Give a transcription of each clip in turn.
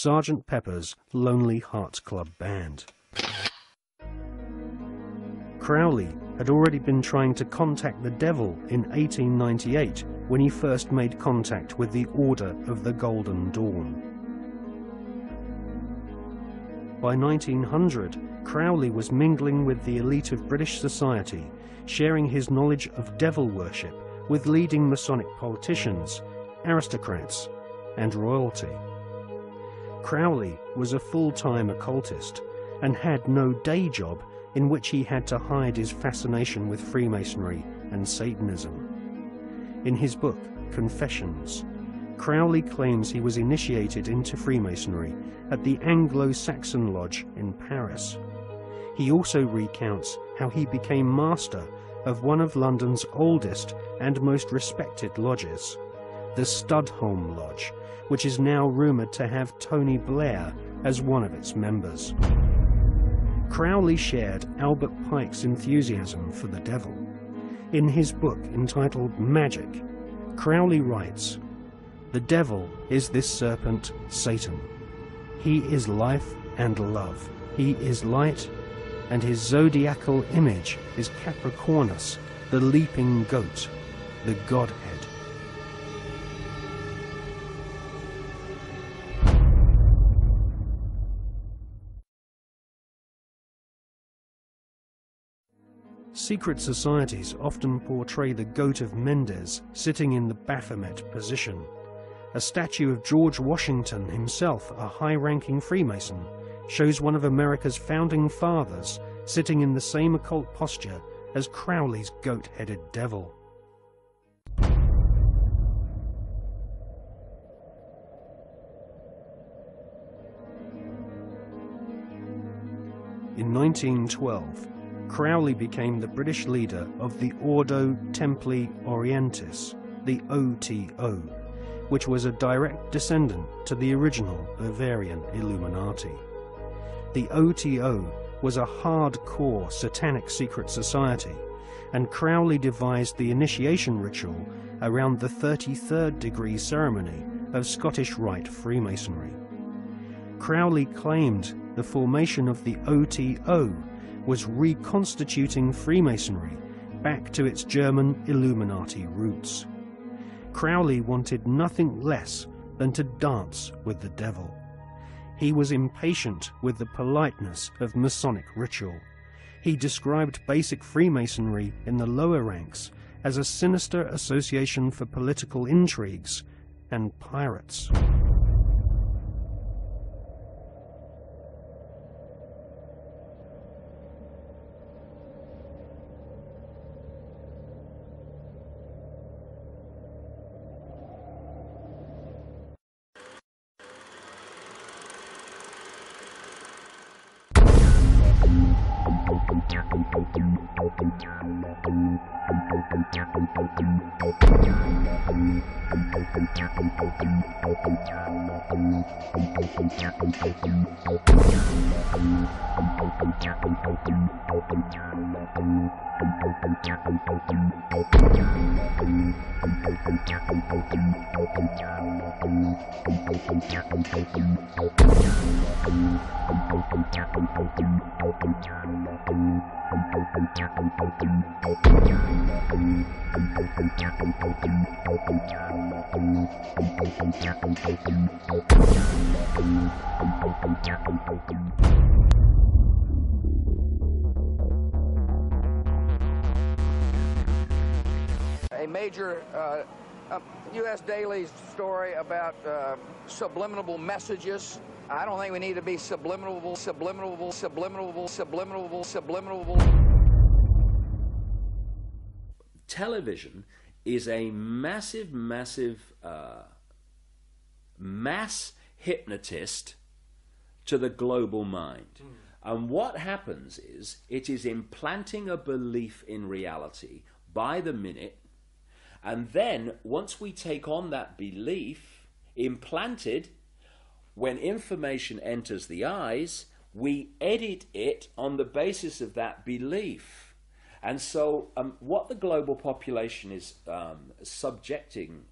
Sergeant Pepper's Lonely Hearts Club Band. Crowley had already been trying to contact the devil in 1898 when he first made contact with the Order of the Golden Dawn. By 1900, Crowley was mingling with the elite of British society, sharing his knowledge of devil worship with leading Masonic politicians, aristocrats, and royalty. Crowley was a full-time occultist and had no day job in which he had to hide his fascination with Freemasonry and Satanism. In his book, Confessions, Crowley claims he was initiated into Freemasonry at the Anglo-Saxon Lodge in Paris. He also recounts how he became master of one of London's oldest and most respected lodges, the Studholme Lodge, which is now rumoured to have Tony Blair as one of its members. Crowley shared Albert Pike's enthusiasm for the devil. In his book entitled Magic, Crowley writes, "The devil is this serpent, Satan. He is life and love. He is light, and his zodiacal image is Capricornus, the leaping goat, the Godhead." Secret societies often portray the Goat of Mendes sitting in the Baphomet position. A statue of George Washington himself, a high-ranking Freemason, shows one of America's founding fathers sitting in the same occult posture as Crowley's goat-headed devil. In 1912, Crowley became the British leader of the Ordo Templi Orientis, the OTO, which was a direct descendant to the original Bavarian Illuminati. The OTO was a hardcore satanic secret society, and Crowley devised the initiation ritual around the 33rd degree ceremony of Scottish Rite Freemasonry. Crowley claimed the formation of the OTO was reconstituting Freemasonry back to its German Illuminati roots. Crowley wanted nothing less than to dance with the devil. He was impatient with the politeness of Masonic ritual. He described basic Freemasonry in the lower ranks as a sinister association for political intrigues and pirates. A major U.S. Daily story about subliminal messages. I don't think we need to be subliminal. Television is a massive mass hypnotist to the global mind. And what happens is it is implanting a belief in reality by the minute, and then once we take on that belief implanted, when information enters the eyes, we edit it on the basis of that belief. And so what the global population is subjected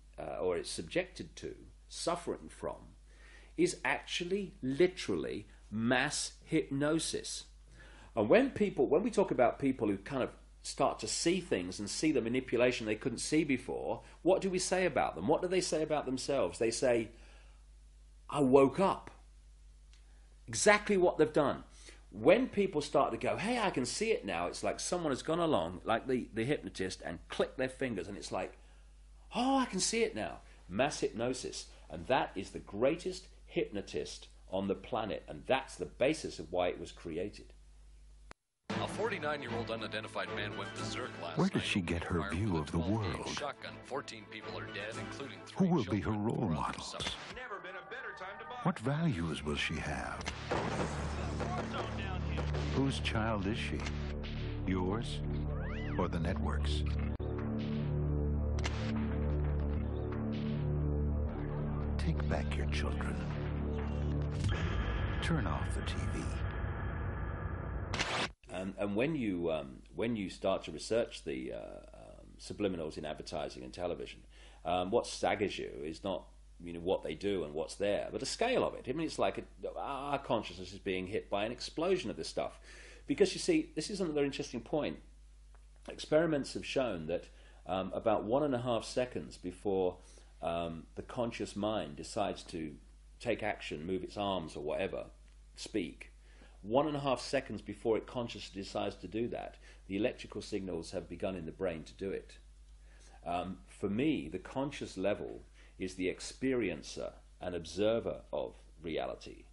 to, suffering from, is actually literally mass hypnosis. And when we talk about people who kind of start to see things and see the manipulation they couldn't see before, what do we say about them? What do they say about themselves? They say, I woke up. Exactly what they've done. When people start to go, hey, I can see it now, it's like someone has gone along, like the hypnotist, and clicked their fingers, and it's like, oh, I can see it now. Mass hypnosis. And that is the greatest hypnotist on the planet, and that's the basis of why it was created. A 49-year-old unidentified man went berserk last Where does night. she get her view of the 12-gauge world? Shotgun. 14 people are dead, including 3 Who will be her children. role Four others models? suffered. What values will she have? Whose child is she? Yours or the network's? Take back your children. Turn off the TV. And when you start to research the subliminals in advertising and television, what staggers you is not what they do and what's there, but the scale of it. I mean, it's like our consciousness is being hit by an explosion of this stuff. Because you see, this is another interesting point. Experiments have shown that about 1.5 seconds before the conscious mind decides to take action, move its arms or whatever, speak, 1.5 seconds before it consciously decides to do that, the electrical signals have begun in the brain to do it. For me, the conscious level is the experiencer and observer of reality,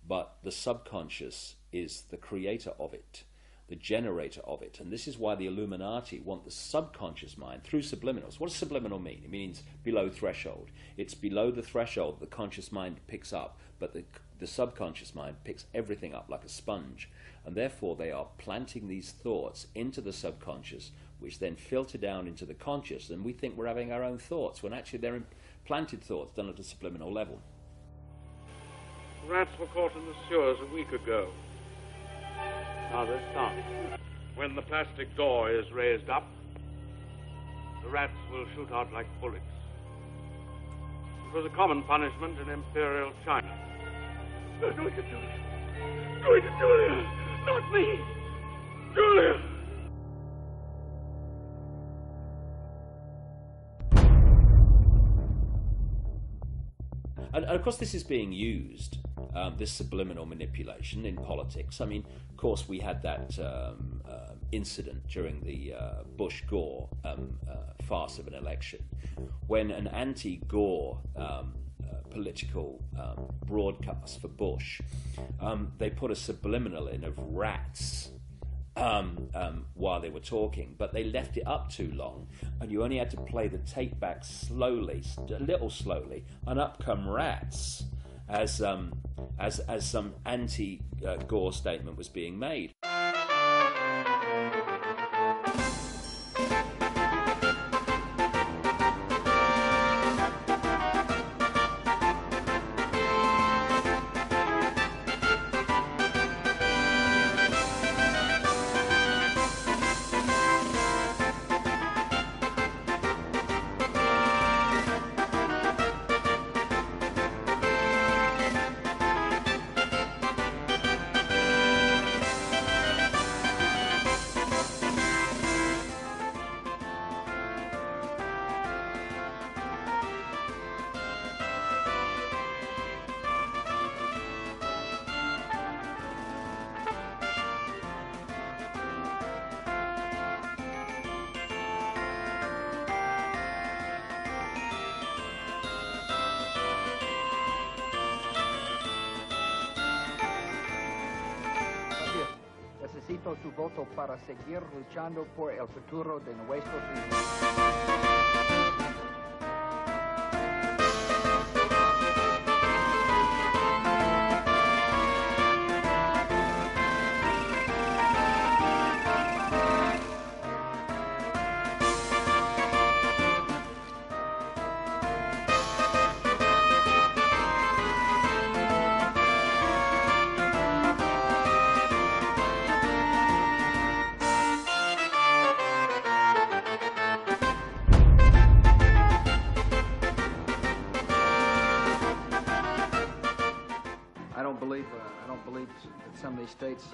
but the subconscious is the creator of it, the generator of it. And this is why the Illuminati want the subconscious mind through subliminals. What does subliminal mean? It means below threshold. It's below the threshold that the conscious mind picks up, but the subconscious mind picks everything up like a sponge. And therefore they are planting these thoughts into the subconscious, which then filter down into the conscious, and we think we're having our own thoughts, when actually they're implanted thoughts done at a subliminal level. Rats were caught in the sewers a week ago. Now they're stopped. When the plastic door is raised up, the rats will shoot out like bullets. It was a common punishment in Imperial China. No, do it to Julia. Do it to Julia. Not me. Julia. And of course this is being used, this subliminal manipulation, in politics. I mean, of course we had that incident during the Bush-Gore farce of an election, when an anti-Gore political broadcast for Bush, they put a subliminal in of rats while they were talking, but they left it up too long, and you only had to play the tape back slowly, a little slowly, and up come rats as some anti-Gore statement was being made. Necesito su voto para seguir luchando por el futuro de nuestros hijos. believe that some of these states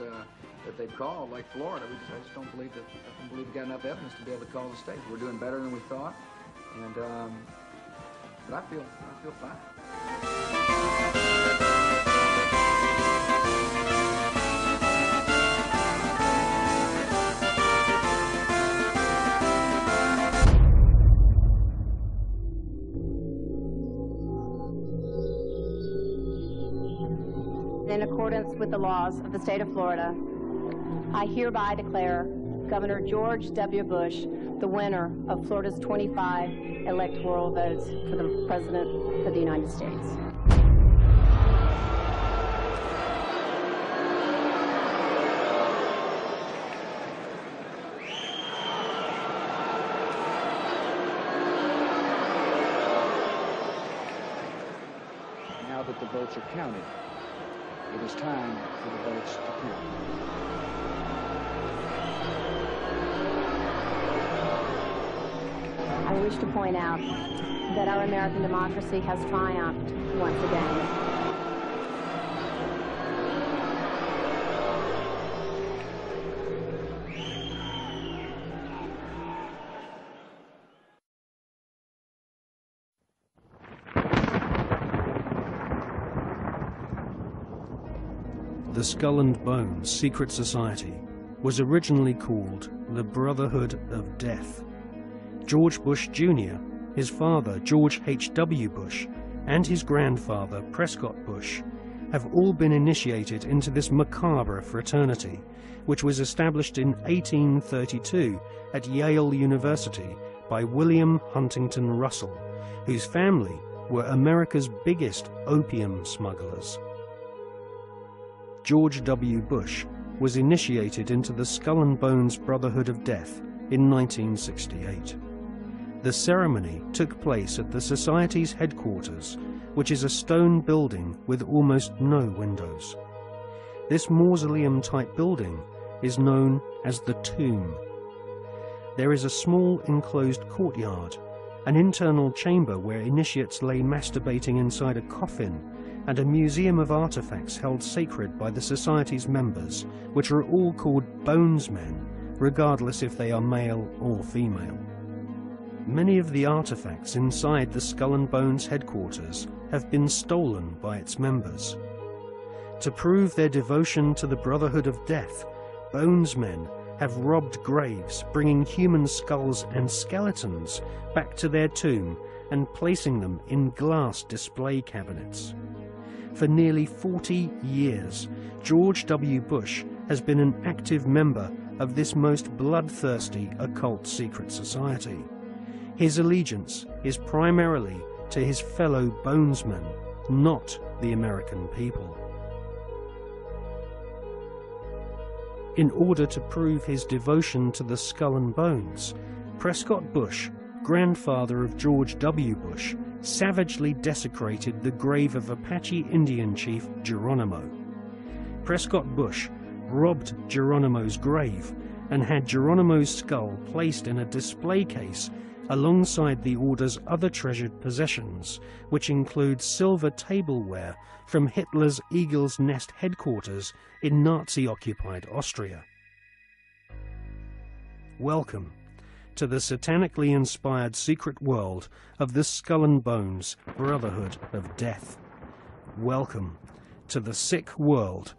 that they've called, like Florida, I just don't believe that. I don't believe we've got enough evidence to be able to call the state. We're doing better than we thought, and but I feel fine. In accordance with the laws of the state of Florida, I hereby declare Governor George W. Bush the winner of Florida's 25 electoral votes for the President of the United States. Now that the votes are counted, it is time for the votes to count. I wish to point out that our American democracy has triumphed once again. The Skull and Bones Secret Society was originally called the Brotherhood of Death. George Bush Jr., his father George H.W. Bush, and his grandfather Prescott Bush have all been initiated into this macabre fraternity, which was established in 1832 at Yale University by William Huntington Russell, whose family were America's biggest opium smugglers. George W. Bush was initiated into the Skull and Bones Brotherhood of Death in 1968. The ceremony took place at the Society's headquarters, which is a stone building with almost no windows. This mausoleum-type building is known as the Tomb. There is a small enclosed courtyard, an internal chamber where initiates lay masturbating inside a coffin, and a museum of artifacts held sacred by the Society's members, which are all called Bonesmen, regardless if they are male or female. Many of the artifacts inside the Skull and Bones headquarters have been stolen by its members. To prove their devotion to the Brotherhood of Death, Bonesmen have robbed graves, bringing human skulls and skeletons back to their tomb and placing them in glass display cabinets. For nearly 40 years, George W. Bush has been an active member of this most bloodthirsty occult secret society. His allegiance is primarily to his fellow Bonesmen, not the American people. In order to prove his devotion to the Skull and Bones, Prescott Bush, grandfather of George W. Bush, savagely desecrated the grave of Apache Indian chief Geronimo. Prescott Bush robbed Geronimo's grave and had Geronimo's skull placed in a display case alongside the order's other treasured possessions, which include silver tableware from Hitler's Eagle's Nest headquarters in Nazi-occupied Austria. Welcome to the satanically inspired secret world of the Skull and Bones Brotherhood of Death. Welcome to the sick world